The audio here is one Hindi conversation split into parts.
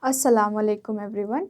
अस्सलाम वालेकुम एवरीवन।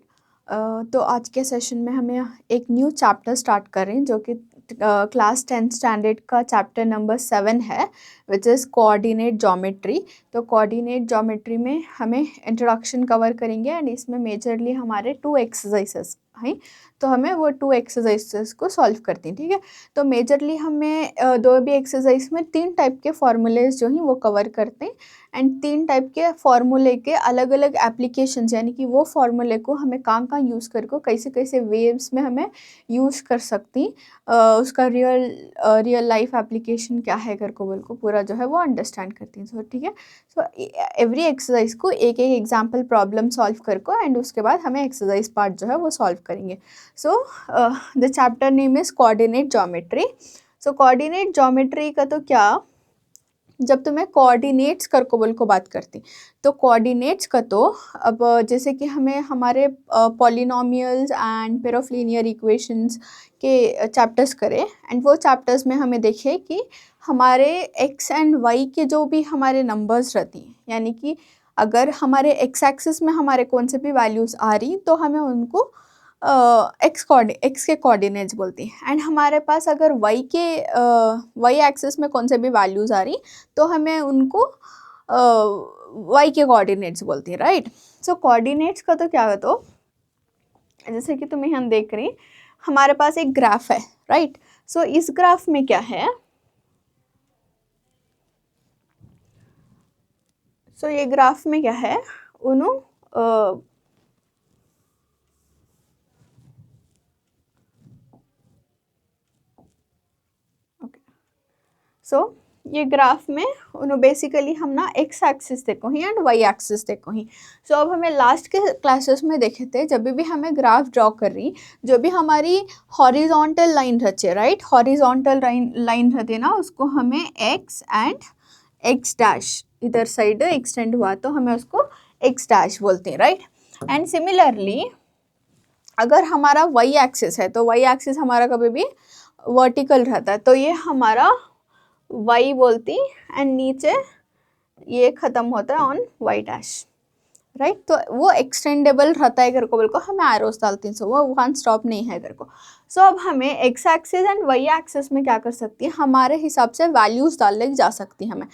तो आज के सेशन में हमें एक न्यू चैप्टर स्टार्ट कर रहे हैं जो कि क्लास 10th स्टैंडर्ड का चैप्टर नंबर 7 है, विच इज़ कोऑर्डिनेट ज्योमेट्री। तो कोऑर्डिनेट ज्योमेट्री में हमें इंट्रोडक्शन कवर करेंगे एंड इसमें मेजरली हमारे 2 एक्सरसाइजेस हैं, तो हमें वो 2 एक्सरसाइजेस को सॉल्व करते हैं। ठीक है, तो मेजरली हमें दो भी एक्सरसाइज में 3 टाइप के फॉर्मूलेज जो हैं वो कवर करते हैं एंड 3 टाइप के फार्मूले के अलग अलग एप्लीकेशंस, यानी कि वो फार्मूले को हमें कहाँ कहाँ यूज़ करके कैसे कैसे वेव्स में हमें यूज़ कर सकती, उसका रियल लाइफ एप्लीकेशन क्या है कर को बोल को पूरा जो है वो अंडरस्टैंड करती हैं। सो ठीक है, सो एवरी एक्सरसाइज को एक एक एग्जाम्पल प्रॉब्लम सॉल्व कर को एंड उसके बाद हमें एक्सरसाइज पार्ट जो है वो सॉल्व करेंगे। So the chapter name is coordinate geometry. So coordinate geometry का तो क्या, जब तुम्हें कोऑर्डिनेट्स कर को बोल को बात करती, तो कोऑर्डिनेट्स का तो अब जैसे कि हमें हमारे polynomials and pair of linear equations के चैप्टर्स करें एंड वो चैप्टर्स में हमें देखे कि हमारे एक्स एंड वाई के जो भी हमारे नंबर्स रहती हैं, यानी कि अगर हमारे एक्स एक्सिस में हमारे कौन से भी वैल्यूज़ आ रही तो हमें उनको एक्स के कोऑर्डिनेट्स बोलती हैं एंड हमारे पास अगर वाई एक्सिस में कौन से भी वैल्यूज़ आ रही तो हमें उनको वाई के कोऑर्डिनेट्स बोलती हैं, राइट। सो कोऑर्डिनेट्स का तो क्या है, तो जैसे कि तुम यहाँ देख रही हमारे पास एक ग्राफ है, राइट। सो इस ग्राफ में क्या है, सो ये ग्राफ में क्या है, उन्होंने सो ये ग्राफ में उन्होंने बेसिकली हम ना एक्स एक्सिस देखो ही एंड वाई एक्सिस देखो ही। सो अब हमें लास्ट के क्लासेस में देखे थे, जब भी हमें ग्राफ ड्रॉ कर रही, जो भी हमारी हॉरिजॉन्टल लाइन रहती है, राइट, हॉरिजॉन्टल लाइन रहती है ना, उसको हमें एक्स एंड एक्स डैश इधर साइड एक्सटेंड हुआ तो हमें उसको एक्स डैश बोलते हैं, राइट। एंड सिमिलरली अगर हमारा वाई एक्सिस है तो वाई एक्सिस हमारा कभी भी वर्टिकल रहता है, तो ये हमारा वाई बोलती एंड नीचे ये ख़त्म होता है ऑन वाई डैश, राइट। तो वो एक्सटेंडेबल रहता है घर को, बिल्कुल हमें एरोस डालती हैं, सो वो वन स्टॉप नहीं है घर को। सो अब हमें x axis and y axis में क्या कर सकती है, हमारे हिसाब से वैल्यूज़ डालने जा सकती है हमें,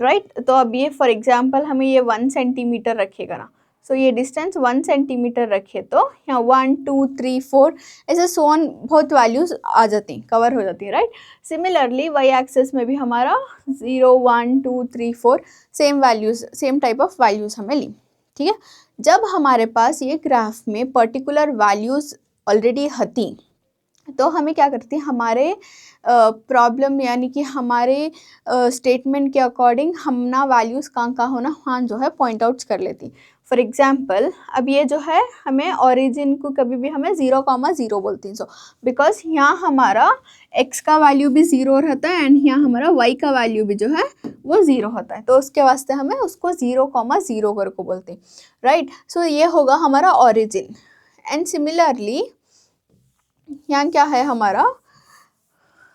राइट। तो अब ये फॉर एग्जांपल हमें ये 1 सेंटीमीटर रखेगा ना, सो ये डिस्टेंस 1 सेंटीमीटर रखे तो यहाँ 1 2 3 4 ऐसे सोन बहुत वैल्यूज़ आ जाती हैं, कवर हो जाती है, राइट। सिमिलरली वाई एक्सिस में भी हमारा 0 1 2 3 4 same values, same type of values हमें ली। ठीक है, जब हमारे पास ये ग्राफ में पर्टिकुलर वैल्यूज़ ऑलरेडी हती तो हमें क्या करती है, हमारे प्रॉब्लम यानी कि हमारे स्टेटमेंट के अकॉर्डिंग हम ना वैल्यूज़ कहाँ कहाँ होना वहाँ जो है पॉइंट आउट्स कर लेती। फॉर एग्जांपल अब ये जो है हमें ओरिजिन को कभी भी हमें 0,0 बोलती हैं, सो बिकॉज यहाँ हमारा x का वैल्यू भी 0 रहता है एंड यहाँ हमारा y का वैल्यू भी जो है वो 0 होता है, तो उसके वास्ते हमें उसको 0,0 कर को बोलते हैं, राइट। सो ये होगा हमारा ओरिजिन एंड सिमिलरली यहाँ क्या है हमारा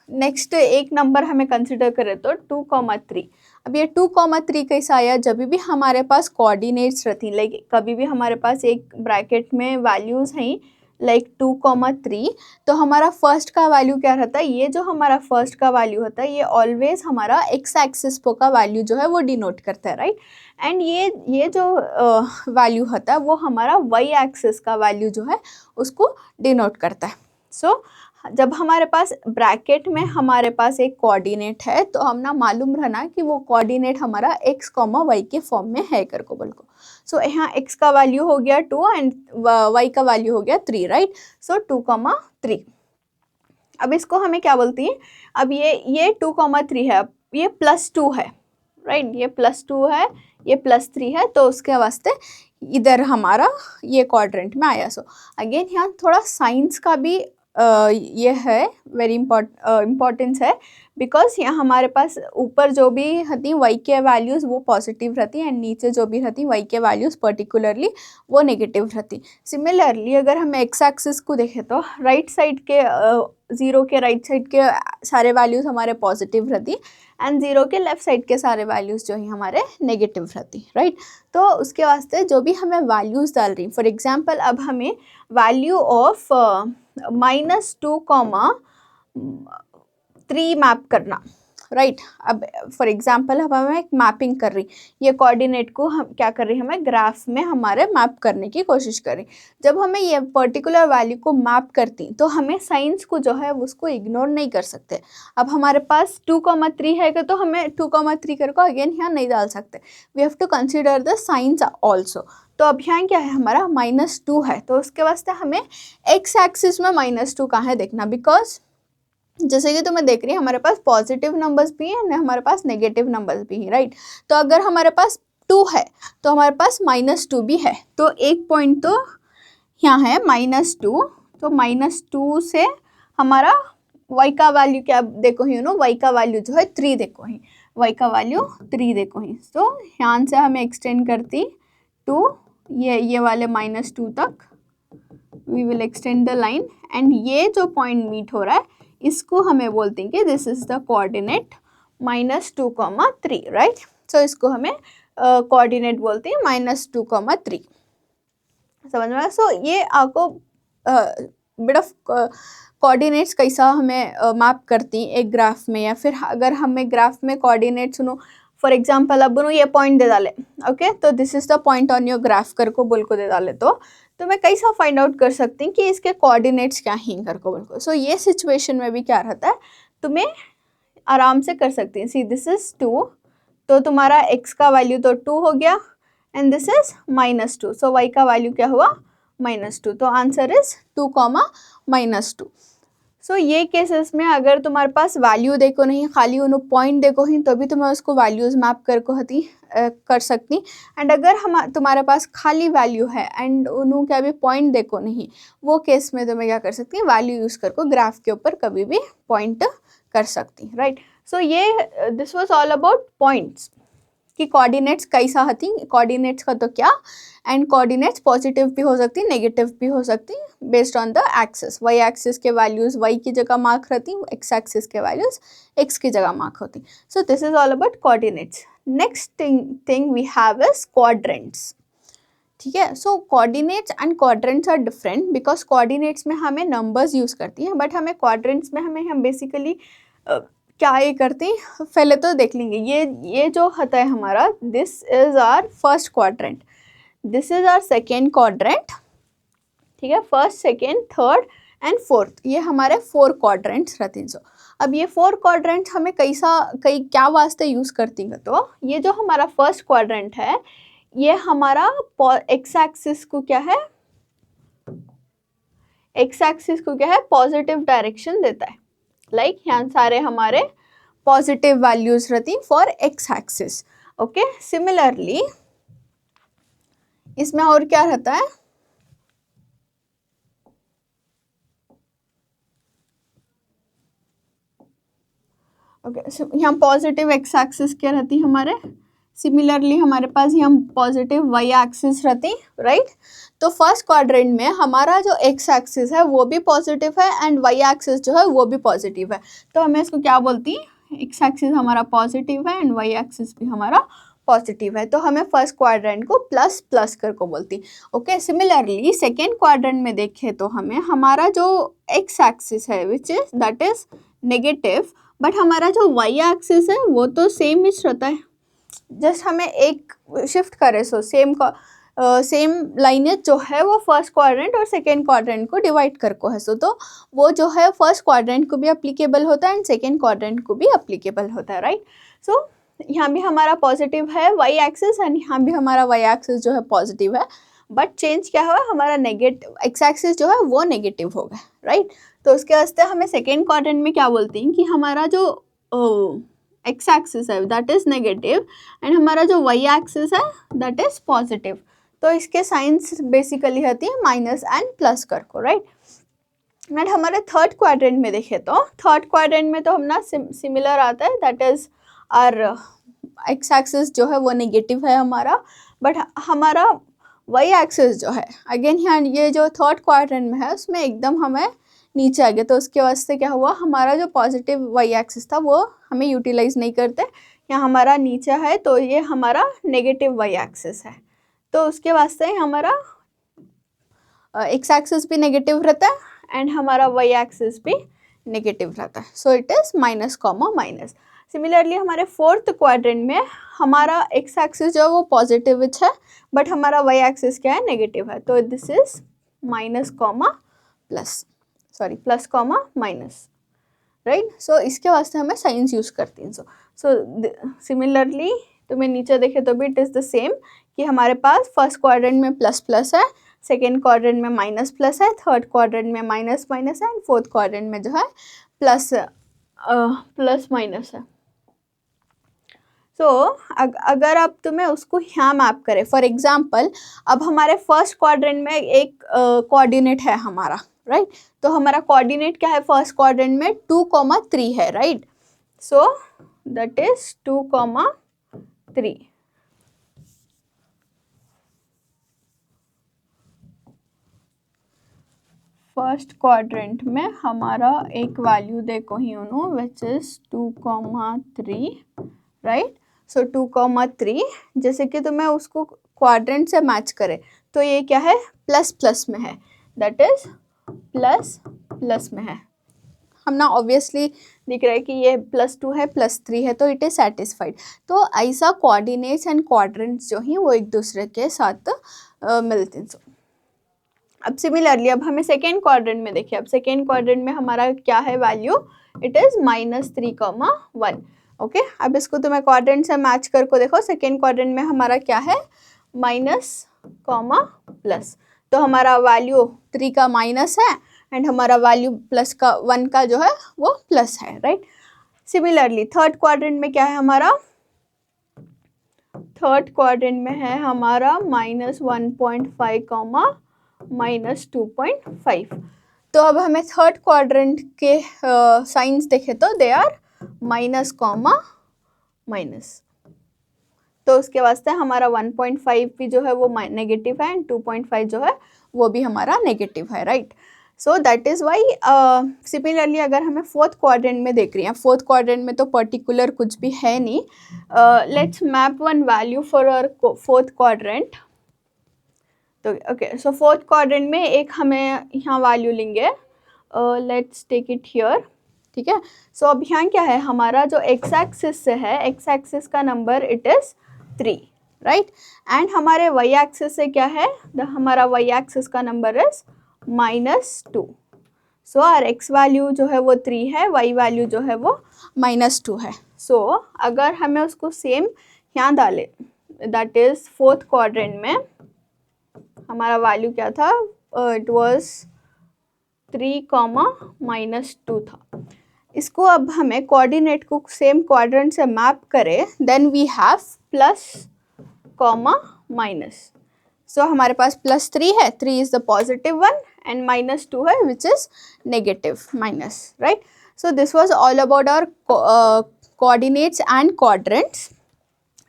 नेक्स्ट एक नंबर हमें कंसिडर करें तो 2,3। अब ये 2,3 कैसा आया, जब भी हमारे पास कोऑर्डिनेट्स रहती, लाइक कभी भी हमारे पास एक ब्रैकेट में वैल्यूज़ हैं लाइक 2,3, तो हमारा फर्स्ट का वैल्यू क्या रहता है, ये जो हमारा फर्स्ट का वैल्यू होता है ये ऑलवेज हमारा एक्स एक्सिस का वैल्यू जो है वो डिनोट करता है, राइट। एंड ये जो वैल्यू होता है वो हमारा वाई एक्सिस का वैल्यू जो है उसको डिनोट करता है। सो जब हमारे पास ब्रैकेट में हमारे पास एक कोऑर्डिनेट है तो हम ना मालूम रहना कि वो कोऑर्डिनेट हमारा x, y के फॉर्म में है कर को बोल को। सो यहाँ x का वैल्यू हो गया 2 एंड y का वैल्यू हो गया 3, राइट। सो 2,3। अब इसको हमें क्या बोलती हैं, अब ये 2,3 है, अब ये +2 है, राइट, ये +2 है, ये +3 है, तो उसके वास्ते इधर हमारा ये क्वाड्रेंट में आया। सो अगेन यहाँ थोड़ा साइंस का भी ये है वेरी इम्पोर्टेंस है, बिकॉज यहाँ हमारे पास ऊपर जो भी रहती y के वैल्यूज़ वो पॉजिटिव रहती एंड नीचे जो भी रहती y के वैल्यूज़ पर्टिकुलरली वो नेगेटिव रहती। सिमिलरली अगर हम एक्स एक्सिस को देखें तो राइट साइड के 0 के राइट साइड के सारे वैल्यूज़ हमारे पॉजिटिव रहती एंड 0 के लेफ्ट साइड के सारे वैल्यूज़ जो है हमारे नेगेटिव रहती, राइट। तो उसके वास्ते जो भी हमें वैल्यूज़ डाल रही, फॉर एग्जांपल अब हमें वैल्यू ऑफ -2,3 मैप करना, राइट। अब फॉर एग्जांपल अब हमें एक मैपिंग कर रही, ये कोऑर्डिनेट को हम क्या कर रही, हमें ग्राफ में हमारे मैप करने की कोशिश करें। जब हमें ये पर्टिकुलर वैल्यू को मैप करती तो हमें साइंस को जो है उसको इग्नोर नहीं कर सकते। अब हमारे पास 2,3 है तो हमें 2,3 करके अगेन यहाँ नहीं डाल सकते, we have to consider the science also. तो अब यहाँ क्या है हमारा -2 है, तो उसके वास्ते हमें एक्स एक्सिस में -2 कहाँ है देखना, बिकॉज जैसे कि तुम्हें देख रही है हमारे पास पॉजिटिव नंबर्स भी हैं और हमारे पास नेगेटिव नंबर्स भी हैं, राइट। तो अगर हमारे पास 2 है तो हमारे पास -2 भी है, तो एक पॉइंट तो यहाँ है -2, तो -2 से हमारा y का वैल्यू क्या देखो ही, y का वैल्यू जो है 3 देखो ही, y का वैल्यू 3 देखो ही। तो यहाँ से हमें एक्सटेंड करती टू ये वाले -2 तक, we will extend the line and ये जो पॉइंट मीट हो रहा है इसको हमें बोलते हैं कि this is the coordinate -2,3, right. So इसको हमें कोऑर्डिनेट बोलते हैं -2,3, समझ में आया। सो ये आपको बिट ऑफ कोऑर्डिनेट्स कैसा हमें मैप करती एक ग्राफ में, या फिर अगर हमें ग्राफ में कोऑर्डिनेट सुनो फॉर एग्जांपल अब ये पॉइंट दे डाले, ओके, तो this is the point on your graph कर को बोल को दे डाले, तो मैं कैसा फाइंड आउट कर सकती हूँ कि इसके कोऑर्डिनेट्स क्या हैं कर को बोल को। सो ये सिचुएशन में भी क्या रहता है, तुम्हें आराम से कर सकती हैं। सी दिस इज 2, तो तुम्हारा x का वैल्यू तो 2 हो गया and this is -2, so y का वैल्यू क्या हुआ -2, तो आंसर इज 2,-2। सो ये केसेस में अगर तुम्हारे पास वैल्यू देखो नहीं, खाली उन्होंने पॉइंट देखो ही, तो भी तुम्हें उसको वैल्यूज़ मैप कर सकती। एंड अगर तुम्हारे पास खाली वैल्यू है एंड उन्होंने क्या भी पॉइंट देखो नहीं, वो केस में तुम्हें क्या कर सकती है, वैल्यू यूज़ करके ग्राफ के ऊपर कभी भी पॉइंट कर सकती, राइट। सो ये this was all about points कि कोऑर्डिनेट्स कैसा होती, कोऑर्डिनेट्स का तो क्या, एंड कोऑर्डिनेट्स पॉजिटिव भी हो सकती, नेगेटिव भी हो सकती, based on the axis. Y axis के वैल्यूज़ वाई की जगह मार्क रहती, एक्स एक्सिस के वैल्यूज़ एक्स की जगह मार्क होती। So this is all about coordinates. Next thing we have is quadrants, ठीक है। So coordinates and quadrants are different because coordinates में हमें नंबर्स यूज़ करती हैं, बट हमें क्वाड्रेंट्स में हम बेसिकली क्या ये करते हैं, पहले तो देख लेंगे ये जो होता है हमारा, this is our first quadrant, this is our second quadrant, ठीक है। First, second, third and fourth, ये हमारे 4 क्वाड्रेंट्स रहते हैं। जो अब ये 4 क्वाड्रेंट्स हमें क्या वास्ते यूज़ करती हैं, तो ये जो हमारा फर्स्ट क्वाड्रेंट है ये हमारा एक्स एक्सिस को क्या है, एक्स एक्सिस को क्या है, पॉजिटिव डायरेक्शन देता है, लाइक यहाँ सारे हमारे पॉजिटिव वैल्यूज रहती for x axis, okay. Similarly इसमें और क्या रहता है, ओके, यहाँ पॉजिटिव एक्स एक्सिस क्या रहती है हमारे, सिमिलरली हमारे पास यहाँ पॉजिटिव वाई एक्सिस रहती, राइट। तो फर्स्ट क्वाड्रेंट में हमारा जो एक्स एक्सिस है वो भी पॉजिटिव है एंड वाई एक्सिस जो है वो भी पॉजिटिव है, तो हमें इसको क्या बोलती है, एक्स एक्सिस हमारा पॉजिटिव है एंड वाई एक्सिस भी हमारा पॉजिटिव है, तो हमें फर्स्ट क्वाड्रेंट को प्लस प्लस कर को बोलती, ओके। सिमिलरली सेकेंड क्वाड्रेंट में देखें तो हमें हमारा जो एक्स एक्सिस है which is that is negative, but हमारा जो वाई एक्सिस है वो तो सेम ही रहता है, जस्ट हमें एक शिफ्ट करें, सो सेम लाइनेज जो है वो फर्स्ट क्वाड्रेंट और सेकेंड क्वाड्रेंट को डिवाइड कर को है, सो तो वो जो है फर्स्ट क्वाड्रेंट को भी अप्लीकेबल होता है एंड सेकेंड क्वाड्रेंट को भी अप्लीकेबल होता है, राइट। सो यहाँ भी हमारा पॉजिटिव है वाई एक्सिस एंड यहाँ भी हमारा वाई एक्सिस जो है पॉजिटिव है, बट चेंज क्या हुआ, हमारा नेगेटिव एक्स एक्सिस जो है वो नेगेटिव हो गया, राइट। तो उसके वास्ते हमें सेकेंड क्वाड्रेंट में क्या बोलते हैं कि हमारा जो एक्स एक्सिस है दैट इज नेगेटिव एंड हमारा जो वाई एक्सिस है दैट इज पॉजिटिव, तो इसके साइंस बेसिकली होती है माइनस एंड प्लस कर को, राइट। एंड हमारे थर्ड क्वाड्रेंट में देखें तो थर्ड क्वाड्रेंट में तो हम ना सिमिलर आता है, that is our x axis जो है वो नेगेटिव है हमारा, बट हमारा वाई एक्सिस जो है अगेन यहाँ ये जो थर्ड क्वाड्रेंट में है उसमें एकदम हमें नीचे आ गया, तो उसके वास्ते क्या हुआ, हमारा जो पॉजिटिव वाई एक्सिस था वो हमें यूटिलाइज नहीं करते, यहाँ हमारा नीचे है तो ये हमारा नेगेटिव वाई एक्सिस है, तो उसके वास्ते हमारा एक्स एक्सिस भी नेगेटिव रहता है एंड हमारा वाई एक्सिस भी नेगेटिव रहता है, so it is minus comma minus. Similarly हमारे फोर्थ क्वाड्रेंट में हमारा एक्स एक्सिस जो है वो पॉजिटिव है बट हमारा वाई एक्सिस क्या है, नेगेटिव है, तो this is minus comma plus, sorry plus comma minus, right. So इसके वास्ते हमें साइंस यूज़ करती हैं। सो सिमिलरली तुम्हें नीचे देखे तो भी इट इज़ द सेम कि हमारे पास फर्स्ट क्वाड्रेंट में प्लस प्लस है, सेकेंड क्वाड्रेंट में माइनस प्लस है, थर्ड क्वाड्रेंट में माइनस माइनस है एंड फोर्थ क्वाड्रेंट में जो है प्लस प्लस माइनस है। सो अगर अब तुम्हें उसको यहाँ मैप करें, फॉर एग्जाम्पल अब हमारे फर्स्ट क्वाड्रेंट में एक कोऑर्डिनेट है हमारा, राइट तो हमारा कोऑर्डिनेट क्या है फर्स्ट क्वाड्रेंट में 2,3 है, right, so that is 2,3। First quadrant में हमारा एक वैल्यू देखो ही उन्हों विच इज 2,3, राइट, सो 2,3 जैसे कि तुम्हें उसको क्वाड्रेंट से मैच करे तो ये क्या है, प्लस प्लस में है, दैट इज प्लस प्लस में है, हम ना ऑब्वियसली दिख रहा है कि ये +2 है +3 है तो इट इज़ सेटिस्फाइड। तो ऐसा कोऑर्डिनेट्स एंड क्वाड्रेंट्स जो हैं वो एक दूसरे के साथ मिलते हैं। अब सिमिलरली अब हमें सेकेंड क्वाड्रेंट में देखिए, अब सेकेंड क्वाड्रेंट में हमारा क्या है वैल्यू, इट इज़ -3,1। ओके, अब इसको तुम्हें क्वाड्रेंट से मैच करके देखो, सेकेंड क्वाड्रेंट में हमारा क्या है, माइनस कॉमा प्लस, तो हमारा वैल्यू 3 का माइनस है एंड हमारा वैल्यू प्लस का 1 का जो है वो प्लस है, राइट। सिमिलरली थर्ड क्वाड्रेंट में क्या है हमारा, थर्ड क्वाड्रेंट में है हमारा -1.5 कॉमा -2.5। तो अब हमें थर्ड क्वाड्रेंट के साइंस देखे तो they are minus comma minus, तो उसके वास्ते हमारा 1.5 भी जो है वो नेगेटिव है एंड 2.5 जो है वो भी हमारा नेगेटिव है, right. So that is why similarly अगर हमें फोर्थ क्वाड्रेंट में देख रही हैं, फोर्थ क्वाड्रेंट में तो पर्टिकुलर कुछ भी है नहीं, let's map one value for our fourth quadrant. तो ओके, सो फोर्थ क्वाड्रेंट में एक हमें यहाँ वैल्यू लेंगे, लेट्स टेक इट हियर, ठीक है। सो अब यहाँ क्या है हमारा जो एक्स एक्सिस से है, एक्स एक्सिस का number it is 3, right, and हमारे वाई एक्सिस से क्या है, हमारा वाई एक्सिस का number is -2। So our X value जो है वो 3 है, वाई वैल्यू जो है वो -2 है। सो अगर हमें उसको सेम यहाँ डालें, दैट इज़ फोर्थ क्वाड्रेंट में हमारा वैल्यू क्या था, इट वाज 3,-2 था। इसको अब हमें कोऑर्डिनेट को सेम क्वाड्रेंट से मैप करें, then we have plus comma minus. So हमारे पास +3 है, 3 is the positive one and -2 है which is negative minus, right. So this was all about our coordinates and quadrants,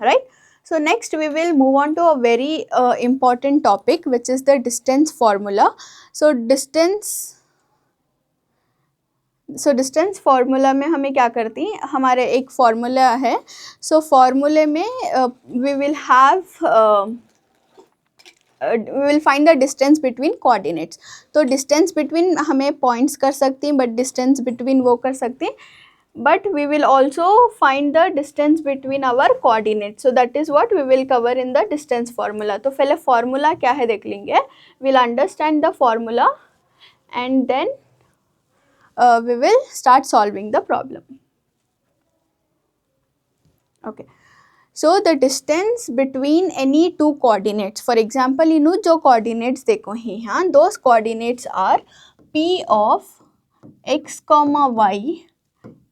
right. So next we will move on to a very important topic which is the distance formula. So distance formula में हमें क्या करती हैं, हमारे एक फार्मूला है, सो फार्मूले में we will find the distance between coordinates। तो डिस्टेंस बिटवीन हमें पॉइंट्स कर सकती हैं, बट डिस्टेंस बिटवीन वो कर सकती हैं, but we will also find the distance between our coordinates, so that is what we will cover in the distance formula। तो पहले formula क्या है देख लेंगे, we'll understand the formula and then we will start solving the problem। okay, so the distance between any two coordinates, for example इन जो coordinates देखो ही यहाँ, those coordinates are p of x comma y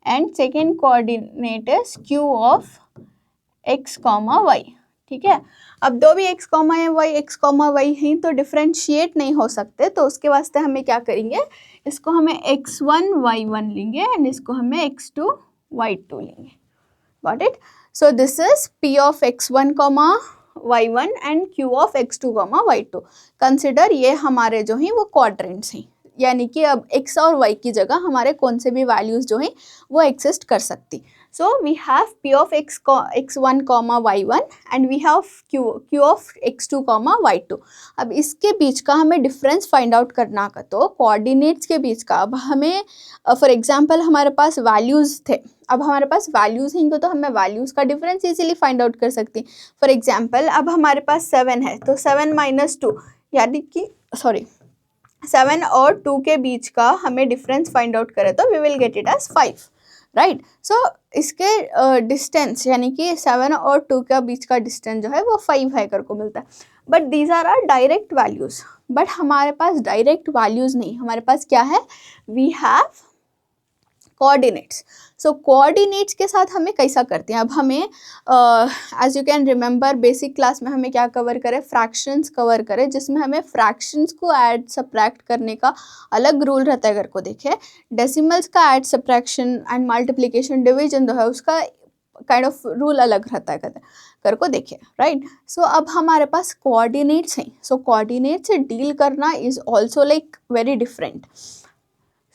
and second coordinate is q of x comma y, ठीक है। अब दो भी x, y हैं तो डिफ्रेंशिएट नहीं हो सकते, तो उसके वास्ते हमें क्या करेंगे, इसको हमें x1 y1 लेंगे एंड इसको हमें x2 y2 लेंगे. Got it. So this is p of x1 y1 and q of x2 y2. Consider ये हमारे जो हैं वो क्वाड्रेंट्स हैं, यानी कि अब x और y की जगह हमारे कौन से भी वैल्यूज़ जो हैं वो एग्जिस्ट कर सकती. So we have p of x1 y1 and we have q of x2 y2. अब इसके बीच का हमें डिफरेंस फाइंड आउट करना का, तो कोऑर्डिनेट्स के बीच का, अब हमें फॉर एग्जांपल हमारे पास वैल्यूज़ थे, अब हमारे पास वैल्यूज़ हैं तो हमें वैल्यूज़ का डिफरेंस इजीली फाइंड आउट कर सकते हैं. फॉर एग्जांपल अब हमारे पास 7 है तो 7 माइनस 2, यानी कि 7 और 2 के बीच का हमें डिफरेंस फाइंड आउट करें तो we will get it as 5. Right. So इसके डिस्टेंस यानी कि 7 और 2 का बीच का डिस्टेंस जो है वो 5 है कर को मिलता है. But these are direct values, but हमारे पास डायरेक्ट वैल्यूज़ नहीं, हमारे पास क्या है, we have coordinates. So coordinates के साथ हमें कैसा करते हैं, अब हमें as you can remember basic class में हमें क्या कवर करें, फ्रैक्शंस कवर करें, जिसमें हमें फ्रैक्शंस को ऐड सब्ट्रैक्ट करने का अलग रूल रहता है. अगर को देखें डेसिमल्स का add subtraction and multiplication division जो है उसका काइंड ऑफ रूल अलग रहता है कर को देखिए. राइट. सो अब हमारे पास कोऑर्डिनेट्स हैं, सो कोऑर्डिनेट से डील करना is also like very different.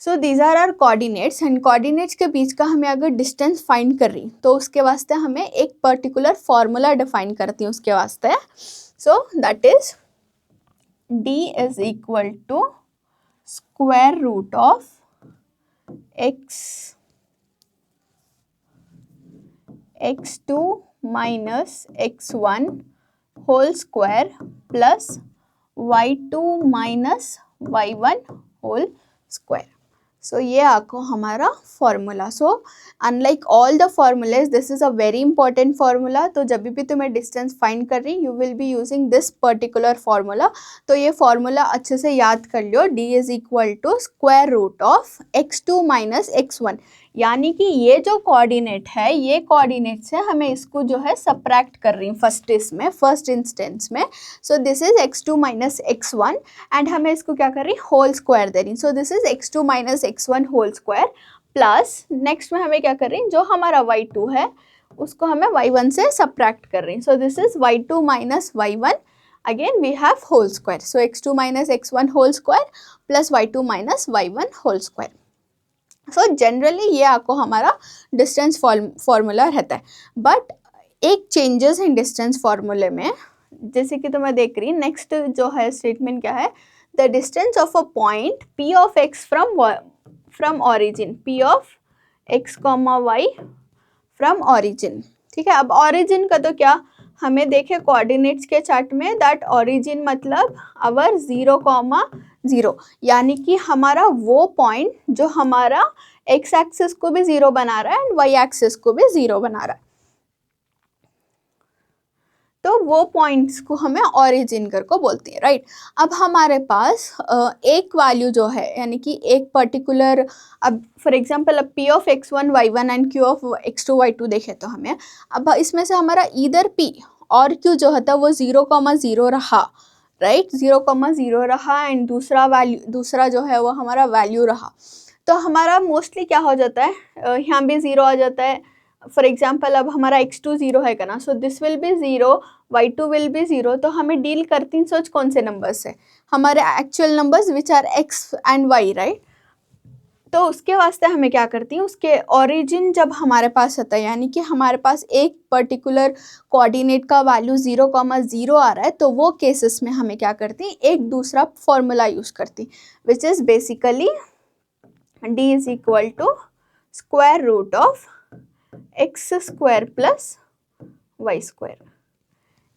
So these are our coordinates and coordinates के बीच का हमें अगर डिस्टेंस फाइंड कर रही तो उसके वास्ते हमें एक पर्टिकुलर फार्मूला डिफाइन करती है उसके वास्ते. So that is d is equal to square root of x2 minus x1 whole square plus y2 minus y1 whole square. So ये आपको हमारा formula. So unlike all the formulas this is a very important formula. तो जब भी तुम्हें डिस्टेंस फाइंड कर रही you will be using this particular formula. तो ये फार्मूला अच्छे से याद कर लियो. d is equal to square root of x2 minus x1, यानी कि ये जो कोऑर्डिनेट है ये कोऑर्डिनेट से हमें इसको जो है सब्ट्रैक्ट कर रही हूँ फर्स्ट इंस्टेंस में. So this is x2 minus x1 and हमें इसको क्या कर रही होल स्क्वायर दे रही. So this is x2 minus x1 whole square plus next में हमें क्या कर रही जो हमारा y2 है उसको हमें y1 से सब्ट्रैक्ट कर रही. So this is y2 minus y1, again we have whole square. So x2 minus x1 whole square plus y2 minus y1 whole square. So generally ये आपको हमारा डिस्टेंस फार्मूला रहता है. बट एक चेंजेस इन डिस्टेंस फार्मूले में, जैसे कि तो मैं देख रही नेक्स्ट जो है स्टेटमेंट क्या है, the distance of a point p of x from origin, p of x comma y from origin. ठीक है. अब ऑरिजिन का तो क्या हमें देखे कोऑर्डिनेट्स के चार्ट में दैट ऑरिजिन मतलब आवर 0,0, यानी कि हमारा वो पॉइंट जो हमारा x एक्सिस को भी 0 बना रहा है एंड y एक्सिस को भी 0 बना रहा है. तो वो पॉइंट्स को हमें ऑरिजिन कर को बोलते हैं. राइट. अब हमारे पास एक वैल्यू जो है यानी कि एक पर्टिकुलर, अब फॉर एग्जांपल अब p of x1 y1 and q of x2 y2 देखें तो हमें अब इसमें से हमारा इधर p और q जो होता है वो 0,0 रहा. राइट. 0,0 रहा एंड दूसरा जो है वो हमारा वैल्यू रहा. तो हमारा मोस्टली क्या हो जाता है, यहाँ भी 0 आ जाता है. फॉर एग्जाम्पल अब हमारा x2 0 है ना, so this will be 0, y2 will be 0. तो हमें डील करती सोच कौन से नंबर्स से, हमारे actual numbers which are x and y. Right. तो उसके वास्ते हमें क्या करती हैं, उसके ओरिजिन जब हमारे पास होता है यानी कि हमारे पास एक पर्टिकुलर कोऑर्डिनेट का वैल्यू 0,0 आ रहा है, तो वो केसेस में हमें क्या करती हैं, एक दूसरा फॉर्मूला यूज़ करती which is basically d is equal to square root of x square plus y square,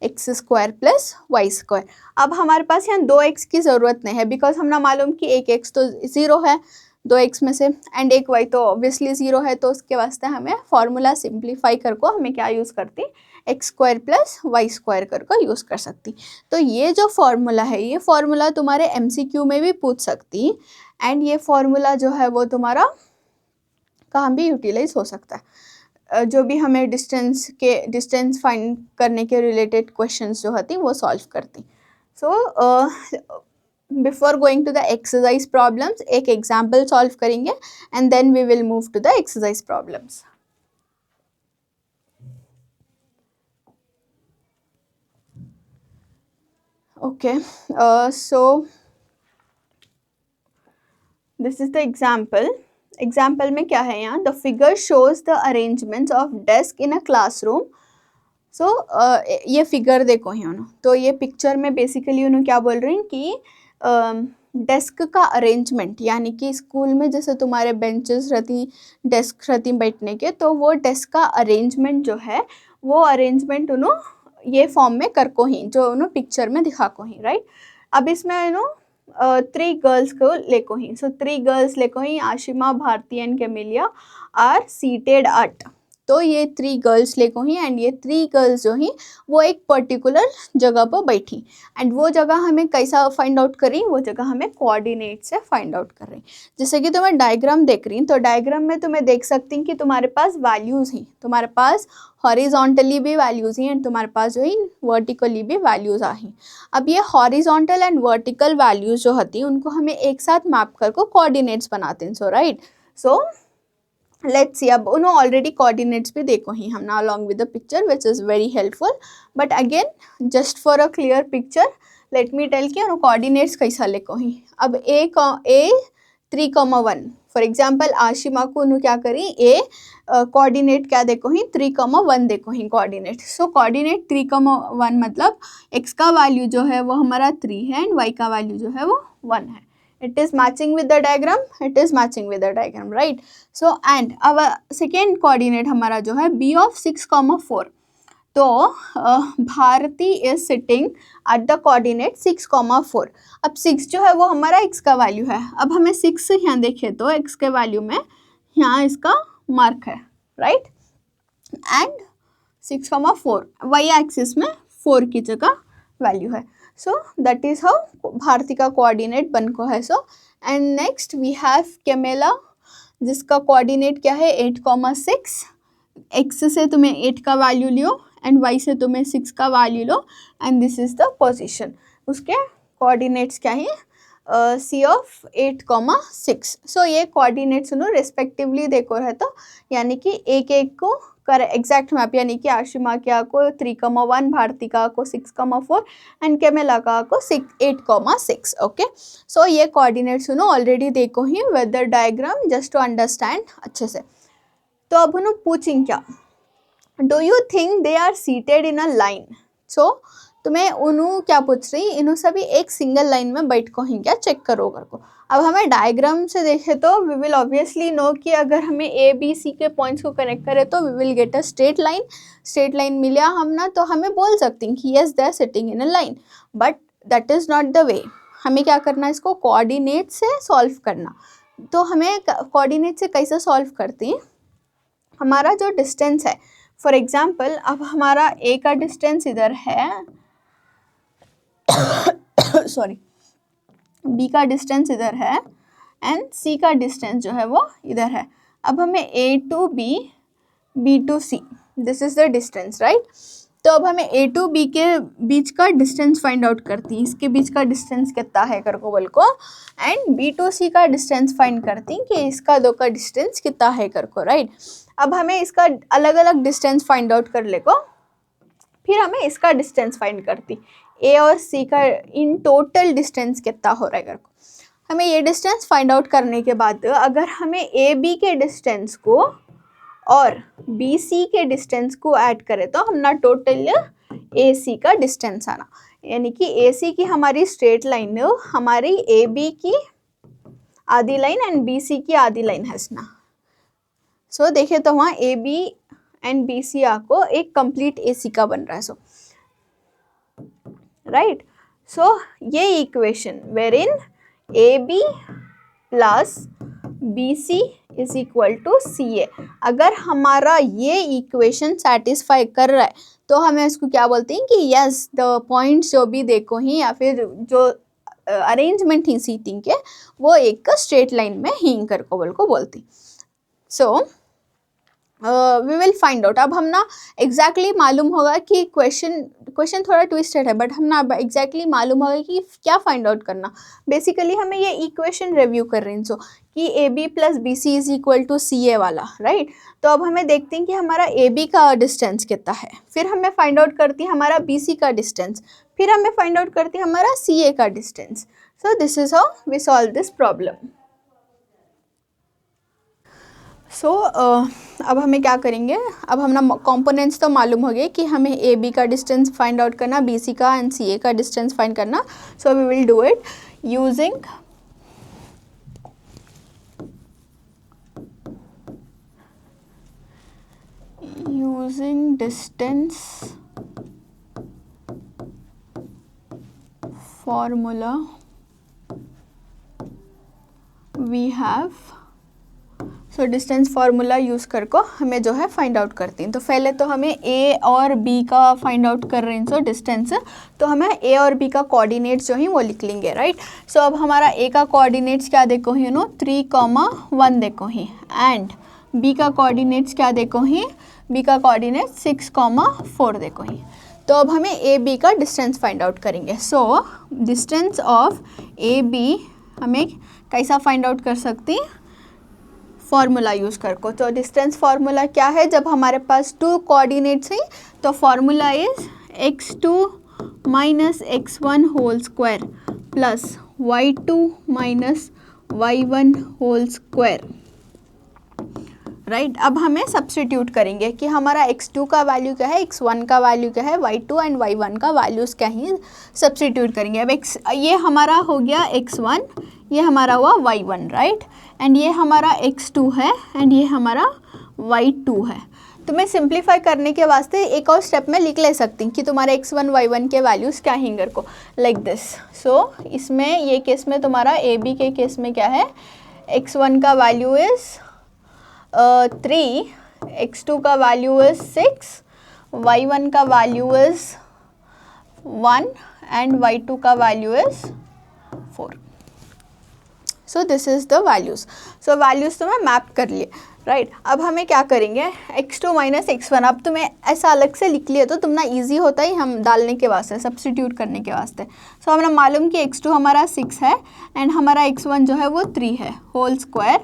X square plus Y square. अब हमारे पास यहाँ 2x की ज़रूरत नहीं है बिकॉज हमने मालूम कि एक x तो 0 है 2x में से एंड एक y तो ऑब्वियसली 0 है. तो उसके वास्ते हमें फार्मूला सिंप्लीफाई कर को हमें क्या यूज़ करती, X square plus Y square कर को यूज़ कर सकती. तो ये जो फार्मूला है ये फार्मूला तुम्हारे MCQ में भी पूछ सकती एंड ये फार्मूला जो है वो तुम्हारा कहाँ भी यूटिलाइज हो सकता है. जो भी हमें डिस्टेंस फाइंड करने के रिलेटेड क्वेश्चंस जो होती वो सॉल्व करती. So before going to the exercise problems एक एग्जाम्पल सॉल्व करेंगे and then we will move to the exercise problems. Okay, so this is the example. Example में क्या है यहाँ, the figure shows the arrangements of desk in a classroom. So ये फिगर देखो ही उन्होंने, तो ये पिक्चर में बेसिकली उन्होंने क्या बोल रहे हैं कि डेस्क का अरेंजमेंट, यानी कि स्कूल में जैसे तुम्हारे बेंचेस रहती, डेस्क रहती बैठने के, तो वो डेस्क का अरेंजमेंट जो है वो अरेंजमेंट उन्होंने ये फॉर्म में कर को ही, जो उन्होंने पिक्चर में दिखा को ही, राइट. अब इसमें 3 गर्ल्स को लेको ही. सो 3 गर्ल्स लेको ही, Ashima, Bharti and Camella are seated at. तो ये 3 गर्ल्स लेको ही एंड ये 3 गर्ल्स जो ही वो एक पर्टिकुलर जगह पर बैठी, एंड वो जगह हमें कैसा फाइंड आउट करी, वो जगह हमें कोऑर्डिनेट से फाइंड आउट कर रही. जैसे कि तुम्हें डायग्राम देख रही, तो डायग्राम में तुम्हें देख सकती हैं कि तुम्हारे पास वैल्यूज़ ही, तुम्हारे पास हॉरिजॉन्टली भी वैल्यूज़ ही एंड तुम्हारे पास जो ही वर्टिकली भी वैल्यूज़ आई. अब ये हॉरिजॉन्टल एंड वर्टिकल वैल्यूज़ जो होती हैं उनको हमें एक साथ मैप करके कोऑर्डिनेट्स बनाते हैं. So right, so let's see. अब उन्होंने ऑलरेडी कोऑर्डिनेट्स भी देखो ही हमने along with the picture which is very helpful. But again just for a clear picture let me tell कि उन्होंने कोऑर्डिनेट्स कैसा लेको ही. अब ए 3,1 फॉर एग्जाम्पल आशिमा को उन्होंने क्या करी, ए कोऑर्डिनेट क्या देखो ही 3,1 देखो ही कोऑर्डिनेट. सो कोऑर्डिनेट 3,1 मतलब x का वैल्यू जो है वो हमारा 3 है एंड y का वैल्यू जो है वो 1 है. It is matching with the diagram. It is matching with the diagram, right? So and our second coordinate हमारा जो है b of 6,4. तो Bharti is sitting at the coordinate 6,4. अब 6 जो है वो हमारा x का वैल्यू है. अब हमें 6 यहाँ देखें तो x के वैल्यू में यहाँ इसका मार्क है, राइट. एंड 6,4 y एक्सिस में 4 की जगह वैल्यू है. So that is how Bharti का कोऑर्डिनेट बन को है. So and next we have Camella जिसका कोऑर्डिनेट क्या है 8,6. एक्स से तुम्हें 8 का वैल्यू लियो एंड वाई से तुम्हें 6 का value low and this is the position. उसके कोऑर्डिनेट्स क्या है सी ऑफ 8,6. सो ये कोऑर्डिनेट्स सुनो रिस्पेक्टिवली देखो है, तो यानी कि एक एक को कर एग्जैक्ट मैप, यानी कि आशिमा क्या को 3,1, भारती का को 6,4 एंड कैमेला का को 8,6. ओके, सो ये कोऑर्डिनेट्स सुनो ऑलरेडी देखो ही weather diagram just to understand अच्छे से. तो अब उन्होंने पूछेंगे क्या, do you think they are seated in a line. So तुम्हें उन्होंने क्या पूछ रही, इन्हों सभी एक सिंगल लाइन में बैठ को ही क्या चेक करो कर को. अब हमें डायग्राम से देखें तो वी विल ऑब्वियसली नो कि अगर हमें ए बी सी के पॉइंट्स को कनेक्ट करें तो we will get a straight line. Straight line मिला हम ना, तो हमें बोल सकते हैं कि yes they are sitting in a line. But that is not the way. हमें क्या करना है, इसको कोऑर्डिनेट से सॉल्व करना. तो हमें कोऑर्डिनेट से कैसे सॉल्व करते हैं, हमारा जो डिस्टेंस है फॉर एग्जाम्पल अब हमारा ए का डिस्टेंस इधर है सॉरी बी का डिस्टेंस इधर है एंड सी का डिस्टेंस जो है वो इधर है. अब हमें A to B, B to C, this is the distance, right. तो अब हमें ए टू बी के बीच का डिस्टेंस फाइंड आउट करती हैं, इसके बीच का डिस्टेंस कितना है कर को बोल को, एंड बी टू सी का डिस्टेंस फाइंड करती हैं कि इसका दो का डिस्टेंस कितना है कर को, राइट. अब हमें इसका अलग अलग डिस्टेंस फाइंड आउट कर ले को, फिर हमें इसका डिस्टेंस फाइंड करती ए और सी का इन टोटल डिस्टेंस कितना हो रहा है कर को. हमें ये डिस्टेंस फाइंड आउट करने के बाद अगर हमें ए बी के डिस्टेंस को और बी सी के डिस्टेंस को ऐड करें तो हम ना टोटल ए सी का डिस्टेंस आना, यानी कि ए सी की हमारी स्ट्रेट लाइन हमारी ए बी की आधी लाइन एंड बी सी की आधी लाइन है ना. सो देखे तो वहाँ A B and B C आपको एक कंप्लीट ए सी का बन रहा है. सो राइट, सो ये equation where in a B plus B C is equal to C a, अगर हमारा ये इक्वेशन सेटिस्फाई कर रहा है तो हमें इसको क्या बोलते हैं कि यस द पॉइंट्स जो भी देखो ही या फिर जो अरेंजमेंट ही सीटिंग के वो एक स्ट्रेट लाइन में ही कर को बोलती. So we will find out. अब हम ना एग्जैक्टली मालूम होगा कि क्वेश्चन थोड़ा ट्विस्टेड है, बट हम ना एग्जैक्टली मालूम होगा कि क्या फाइंड आउट करना। बेसिकली हमें ये इक्वेशन रिव्यू कर रहे हैं सो कि A B plus B C is equal to C A वाला, राइट। तो अब हमें देखते हैं कि हमारा ए बी का डिस्टेंस कितना है, फिर हमें फाइंड आउट करती है हमारा बी सी का डिस्टेंस, फिर हमें फाइंड आउट करती है हमारा सी ए का distance. So this is how we solve this problem. So अब हमें क्या करेंगे, अब हम ना कंपोनेंट्स तो मालूम हो गए कि हमें ए बी का डिस्टेंस फाइंड आउट करना, बी सी का एंड सी ए का डिस्टेंस फाइंड करना। So we will do it using distance formula we have. So distance formula use कर को हमें जो है फाइंड आउट करती हैं। तो पहले तो हमें ए और बी का फाइंड आउट कर रहे हैं सो डिस्टेंस, तो हमें ए और बी का कोऑर्डिनेट्स जो है वो लिख लेंगे, राइट। सो अब हमारा ए का कोऑर्डिनेट्स क्या देखो ही 3,1 देखो ही, एंड बी का कोऑर्डिनेट्स क्या देखो ही, बी का कोऑर्डिनेट्स 6,4 देखो ही। तो अब हमें ए बी का डिस्टेंस फाइंड आउट करेंगे। So distance of A B हमें कैसा फाइंड आउट कर सकती, फॉर्मूला यूज़ कर को। तो डिस्टेंस फार्मूला क्या है, जब हमारे पास 2 कोऑर्डिनेट्स हैं तो formula is x2 minus x1 whole square plus y2 minus y1 whole square, right. अब हमें सब्स्टिट्यूट करेंगे कि हमारा x2 का वैल्यू क्या है, x1 का वैल्यू क्या है, y2 एंड y1 का वैल्यूज़ क्या ही सब्स्टिट्यूट करेंगे। अब ये हमारा हो गया x1, ये हमारा हुआ y1, राइट, एंड ये हमारा x2 है एंड ये हमारा y2 है। तो मैं सिंप्लीफाई करने के वास्ते एक और स्टेप में लिख ले सकती हूँ कि तुम्हारे x1 y1 के वैल्यूज़ क्या हिंगर को, लाइक दिस। सो इसमें ये केस में तुम्हारा ए बी के केस में क्या है, x1 का वैल्यू इज़ 3, x2 का वैल्यू इज़ 6, y1 का वैल्यू इज़ 1 एंड y2 का value is 4। So this is the values. So values तो मैं मैप कर लिए, राइट। अब हमें क्या करेंगे, x2 माइनस x1, अब तुम्हें ऐसा अलग से लिख लिया तो तुम ना ईजी होता ही हम डालने के वास्ते, सब्स्टिट्यूट करने के वास्ते। सो हमने मालूम कि x2 हमारा 6 है एंड हमारा x1 जो है वो 3 है होल स्क्वायर,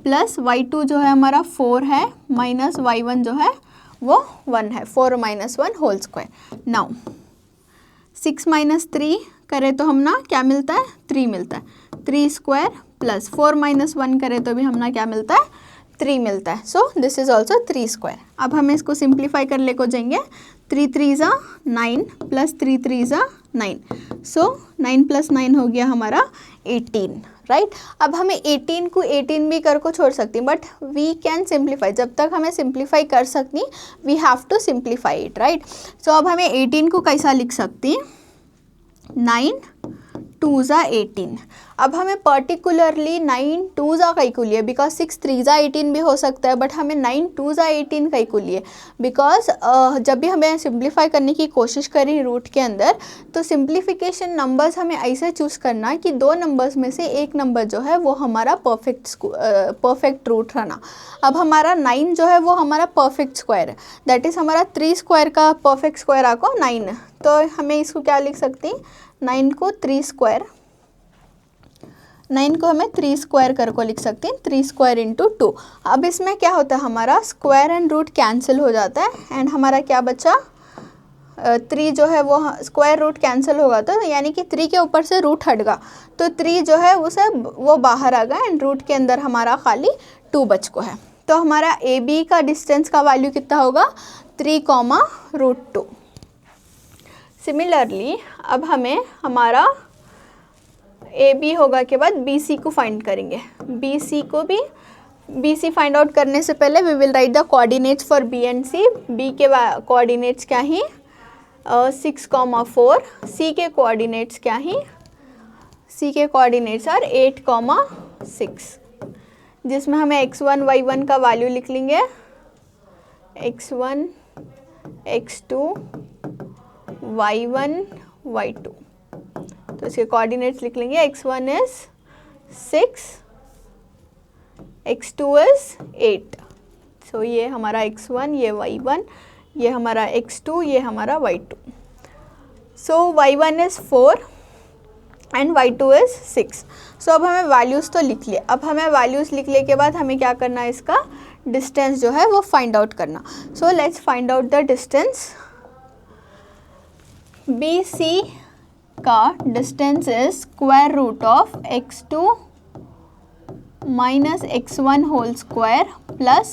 प्लस y2 जो है हमारा 4 है, माइनस y1 जो है वो 1 है, 4 minus 1 whole square. Now 6 minus 3 करें तो हम ना क्या मिलता है, 3 मिलता है, 3 स्क्वायर प्लस 4 माइनस 1 करें तो भी हम ना क्या मिलता है, 3 मिलता है। So this is also 3 square. अब हम इसको सिंप्लीफाई कर ले को जाएंगे, 3 3 ज़ा 9 प्लस 3 3 ज़ा 9, सो 9 प्लस 9 हो गया हमारा 18, राइट। अब हमें 18 को 18 भी कर को छोड़ सकती हैं, बट वी कैन सिंप्लीफाई, जब तक हमें सिंप्लीफाई कर सकती we have to simplify it, right. So अब हमें 18 को कैसा लिख सकती, 9 2 ज़ा 18। अब हमें पर्टिकुलरली 9 2 ज़ा कई को लिए, बिकॉज 6 3 ज़ा 18 भी हो सकता है, बट हमें 9 2 ज़ा 18 कई को लिए, बिकॉज जब भी हमें सिंप्लीफाई करने की कोशिश करी रूट के अंदर, तो सिंप्लीफिकेशन नंबर्स हमें ऐसे चूज़ करना कि 2 नंबर्स में से एक नंबर जो है वो हमारा परफेक्ट रूट रहना। अब हमारा 9 जो है वो हमारा परफेक्ट स्क्वायर है, दैट इज़ हमारा 3 स्क्वायर का परफेक्ट स्क्वायर आपको 9 है। तो हमें इसको क्या लिख सकते हैं, 9 को 3 स्क्वायर, 9 को हमें 3 स्क्वायर कर को लिख सकते हैं, 3 स्क्वायर इंटू 2। अब इसमें क्या होता है, हमारा स्क्वायर एंड रूट कैंसिल हो जाता है एंड हमारा क्या बचा, 3 जो है वो स्क्वायर रूट कैंसिल होगा, तो यानी कि 3 के ऊपर से रूट हट गया, तो 3 जो है उसे वो बाहर आ गया एंड रूट के अंदर हमारा खाली 2 बच को है। तो हमारा ए बी का डिस्टेंस का वैल्यू कितना होगा, 3,√2। सिमिलरली अब हमें हमारा ए बी होगा के बाद बी सी को फाइंड करेंगे। बी सी को भी बी सी फाइंड आउट करने से पहले we will write the coordinates for B and C. B के कोऑर्डिनेट्स क्या ही, 6,4, सी के कोऑर्डिनेट्स क्या ही, सी के कोऑर्डिनेट्स आर 8,6, जिसमें हमें x1 y1 का वैल्यू लिख लेंगे, x1 x2 y1 y2। तो इसके कोऑर्डिनेट्स लिख लेंगे, x1 इज 6, x2 इज 8, सो ये हमारा x1, ये y1, ये हमारा x2, ये हमारा y2. So y1 is 4 and y2 is 6. सो अब हमें वैल्यूज़ तो लिख लिए. अब हमें वैल्यूज़ लिखने के बाद हमें क्या करना है, इसका डिस्टेंस जो है वो फाइंड आउट करना. So let's find out the distance. BC का distance is square root of x2 minus x1 whole square plus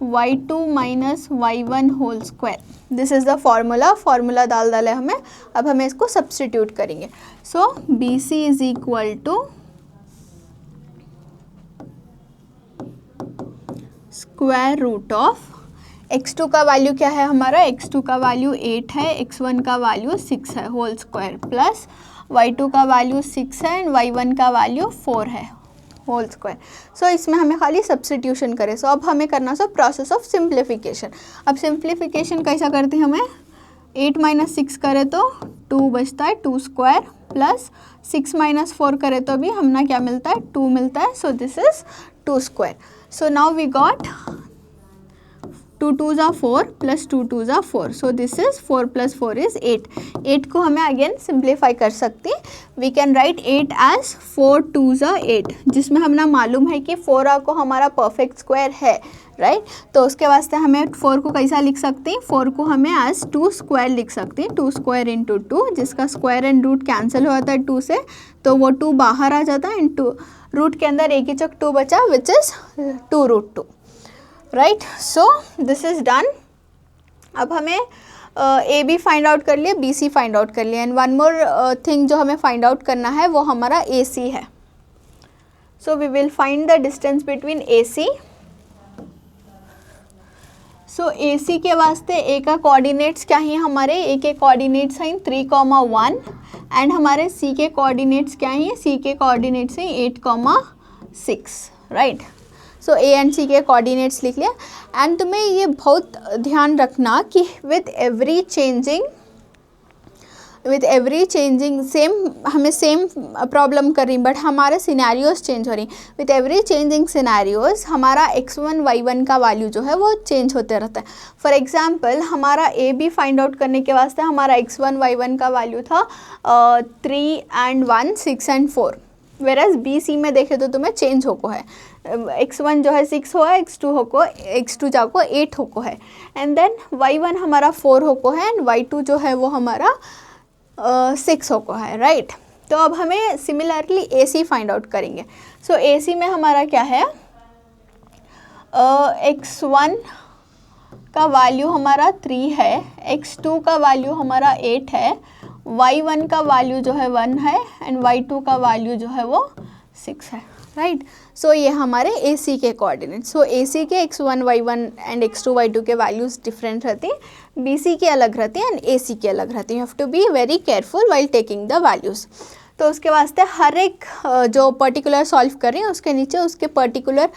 y2 minus y1 whole square. This is the formula डाले हमें. अब हमें इसको सब्सटीट्यूट करेंगे. So BC is equal to square root of x2 का वैल्यू क्या है हमारा, x2 का वैल्यू 8 है, x1 का वैल्यू 6 है होल स्क्वायर प्लस y2 का वैल्यू 6 है एंड y1 का वैल्यू 4 है होल स्क्वायर. सो इसमें हमें खाली सब्सटीट्यूशन करें. सो अब हमें करना सो प्रोसेस ऑफ सिंप्लीफिकेशन. अब सिंप्लीफिकेशन कैसा करते हैं, हमें 8 माइनस 6 करें तो 2 बचता है, 2 स्क्वायर प्लस 6 माइनस 4 करें तो भी हमना क्या मिलता है, 2 मिलता है. So this is 2 square. So now we got 2 2s are 4 plus 2 2s are 4. So this is 4 plus 4 is 8. 8 को हमें अगेन सिंप्लीफाई कर सकते हैं. We can write 8 as 4 2s are 8, जिसमें हमें मालूम है कि 4 को हमारा परफेक्ट स्क्वायर है, राइट. तो उसके वास्ते हमें 4 को कैसा लिख सकते हैं, 4 को हमें एज 2 स्क्वायर लिख सकते हैं. 2 स्क्वायर इंटू 2, जिसका स्क्वायर एंड रूट कैंसिल हो जाता है 2 से, तो वो 2 बाहर आ जाता है. इंटू रूट के अंदर एक ही चक 2 बचा, which is 2 root 2. Right. So this is done. अब हमें ए बी फाइंड आउट कर लिए, बी सी फाइंड आउट कर लिए, एंड वन मोर थिंग जो हमें फाइंड आउट करना है वो हमारा ए सी है. So we will find the distance between A C. So A C के वास्ते ए का कोऑर्डिनेट्स क्या है, हमारे ए के कोऑर्डिनेट्स हैं 3,1 एंड हमारे सी के कोऑर्डिनेट्स क्या हैं, सी के कोऑर्डिनेट्स हैं 8,6, राइट. सो ए एंड सी के कोऑर्डिनेट्स लिख लिया. एंड तुम्हें ये बहुत ध्यान रखना कि विथ एवरी चेंजिंग सेम हमें सेम प्रॉब्लम कर रही, बट हमारे सिनेरियोज चेंज हो रही. विथ एवरी चेंजिंग सिनेरियोज हमारा x1 y1 का वैल्यू जो है वो चेंज होते रहता है. फॉर एग्जांपल हमारा ए बी फाइंड आउट करने के वास्ते हमारा x1 y1 का वैल्यू था 3 and 1 6 and 4, whereas B C में देखे तो तुम्हें चेंज होको है. x1 जो है 6 हो है, x2 जाको 8 होको है, एंड देन y1 हमारा 4 होको है एंड y2 जो है वो हमारा 6 होको है, राइट. तो अब हमें सिमिलरली ए सी फाइंड आउट करेंगे. सो ए सी में हमारा क्या है, x1 का वैल्यू हमारा 3 है, x2 का वैल्यू हमारा 8 है, y1 का वैल्यू जो है 1 है एंड y2 का वैल्यू जो है वो 6 है, राइट. सो ये हमारे ए सी के कोऑर्डिनेट्स. सो ए सी के x1 y1 and x2 y2 के वैल्यूज़ डिफरेंट रहती हैं, बी सी के अलग रहती हैं एंड ए सी के अलग रहती हैं. You have to be very careful while taking the values. तो उसके वास्ते हर एक जो पर्टिकुलर सॉल्व कर रही हैं उसके नीचे उसके पर्टिकुलर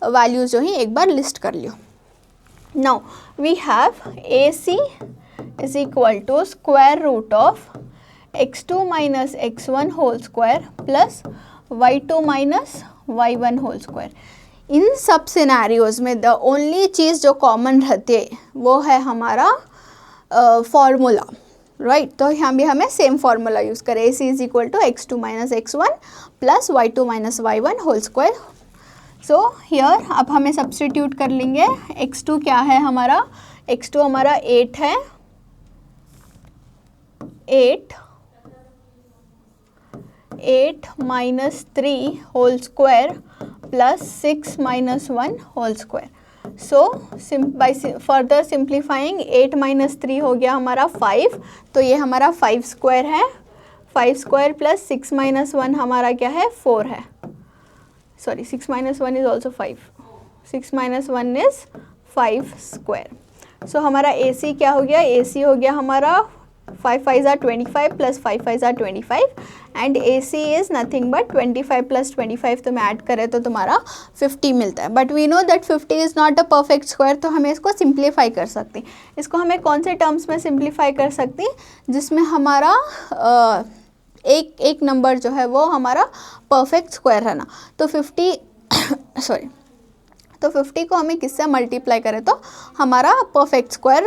वैल्यूज़ जो हैं एक बार लिस्ट कर लियो. Now we have A C is equal to square root of x2 minus x1 whole square plus y2 minus y1 whole square. इन सब सिनेरियोज में द ओनली चीज़ जो कॉमन रहती है वो है हमारा फॉर्मूला, राइट. तो यहाँ भी हमें सेम फार्मूला यूज़ करें. A C is equal to x2 minus x1 plus y2 minus y1 whole square. So here अब हमें सब्सटीट्यूट कर लेंगे. x2 क्या है हमारा, x2 हमारा 8 है, 8 minus 3 whole square plus 6 minus 1 whole square. So by further simplifying 8 minus 3 हो गया हमारा 5, तो ये हमारा 5 स्क्वायर है. 5 स्क्वायर प्लस 6 माइनस 1 हमारा क्या है, 4 है. Sorry 6 minus 1 is also 5. 6 minus 1 is 5 square. So हमारा ए सी क्या हो गया, ए सी हो गया हमारा 5 5s are 25 plus 5 5s are 25 and AC is nothing but 25 plus 25 तुम ऐड करें तो तुम्हारा 50 मिलता है. But we know that 50 is not a perfect square, तो हमें इसको सिंप्लीफाई कर सकते हैं. इसको हमें कौन से टर्म्स में सिंप्लीफाई कर सकते हैं, जिसमें हमारा एक नंबर जो है वो हमारा परफेक्ट स्क्वायर है ना. तो 50 सॉरी तो 50 को हमें किससे मल्टीप्लाई करें तो हमारा परफेक्ट स्क्वायर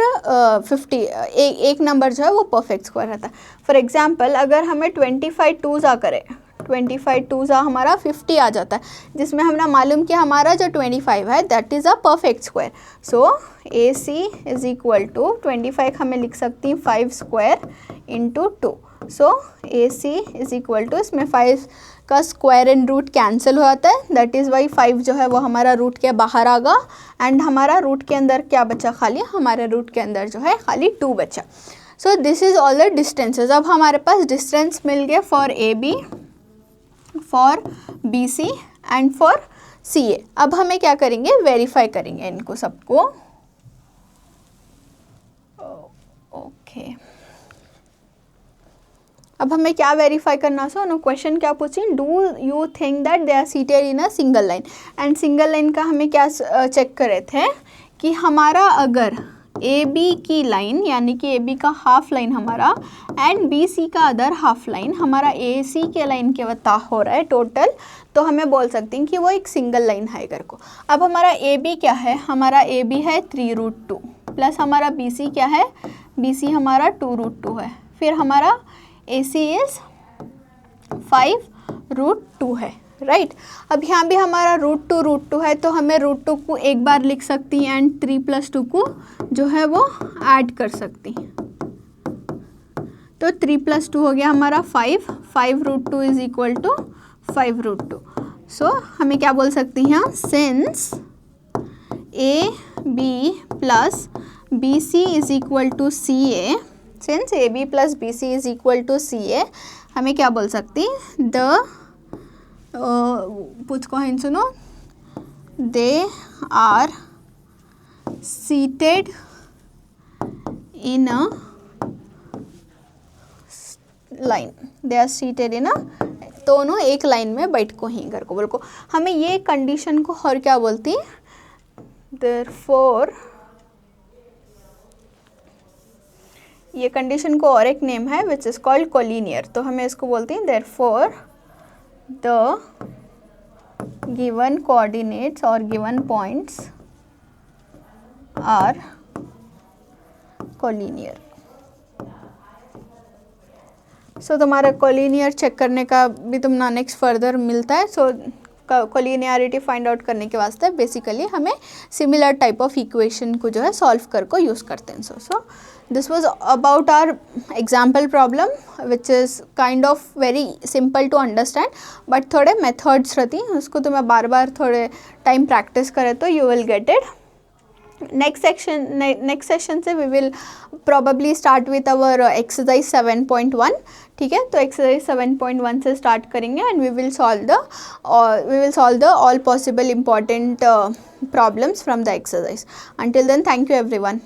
50 एक नंबर जो है वो परफेक्ट स्क्वायर रहता है। फॉर एग्जांपल अगर हमें 25 टूज़ा करें, 25 टूज़ा हमारा 50 आ जाता है, जिसमें हमने मालूम किया हमारा जो 25 है that is a perfect square. So AC is equal to 25 हमें लिख सकती हैं 5 square into 2। So AC is equal to, इसमें 5 का स्क्वायर एंड रूट कैंसिल हो जाता है, दैट इज़ वाई 5 जो है वो हमारा रूट के बाहर आ गया एंड हमारा रूट के अंदर क्या बचा, खाली हमारे रूट के अंदर जो है खाली 2 बचा। सो this is all the distances. अब हमारे पास डिस्टेंस मिल गया for AB, for BC and for CA। अब हमें क्या करेंगे, वेरीफाई करेंगे इनको सबको। ओके अब हमें क्या वेरीफाई करना सो नो क्वेश्चन क्या पूछी, do you think that they are seated in a single line. And single line का हमें क्या चेक करे थे कि हमारा अगर AB की लाइन यानी कि AB का हाफ लाइन हमारा एंड BC का अदर हाफ लाइन हमारा AC के लाइन के बता हो रहा है टोटल, तो हमें बोल सकते हैं कि वो एक सिंगल लाइन है कर को। अब हमारा AB क्या है, हमारा AB है 3√2 प्लस हमारा BC क्या है, BC हमारा 2√2 है, फिर हमारा AC इज 5√2 है, राइट। अब यहाँ भी हमारा √2 है तो हमें √2 को एक बार लिख सकती हैं एंड 3 + 2 को जो है वो ऐड कर सकती हैं, तो 3 + 2 हो गया हमारा 5√2 इज इक्वल टू 5√2। सो हमें क्या बोल सकती हैं, since AB plus BC is equal to CA, since AB plus BC is equal to CA, हमें क्या बोल सकती हैं, द कुछ को हिंट सुनो, they are seated in a line, they are seated in a, दोनों एक लाइन में बैठ को ही घर को बोल को। हमें ये कंडीशन को और क्या बोलती है, देयरफॉर ये कंडीशन को और एक नेम है विच इज़ कॉल्ड कोलिनियर, तो हमें इसको बोलते हैं देयरफॉर द गिवन कोऑर्डिनेट्स और गिवन पॉइंट्स आर कोलिनियर। सो तुम्हारा कोलिनियर चेक करने का भी तुमना नेक्स्ट फर्दर मिलता है। सो कोलिनियरिटी फाइंड आउट करने के वास्ते बेसिकली हमें सिमिलर टाइप ऑफ इक्वेशन को जो है सॉल्व कर को यूज़ करते हैं। So this was about our example problem which is kind of very simple to understand, but थोड़े मेथड्स रहती हैं, उसको तुम्हें बार बार थोड़े टाइम प्रैक्टिस करे तो you will get it. Next session से we will probably start with our exercise 7.1, ठीक है। तो एक्सरसाइज 7.1 से स्टार्ट करेंगे and we will solve the all possible important problems from the exercise. Until then thank you everyone.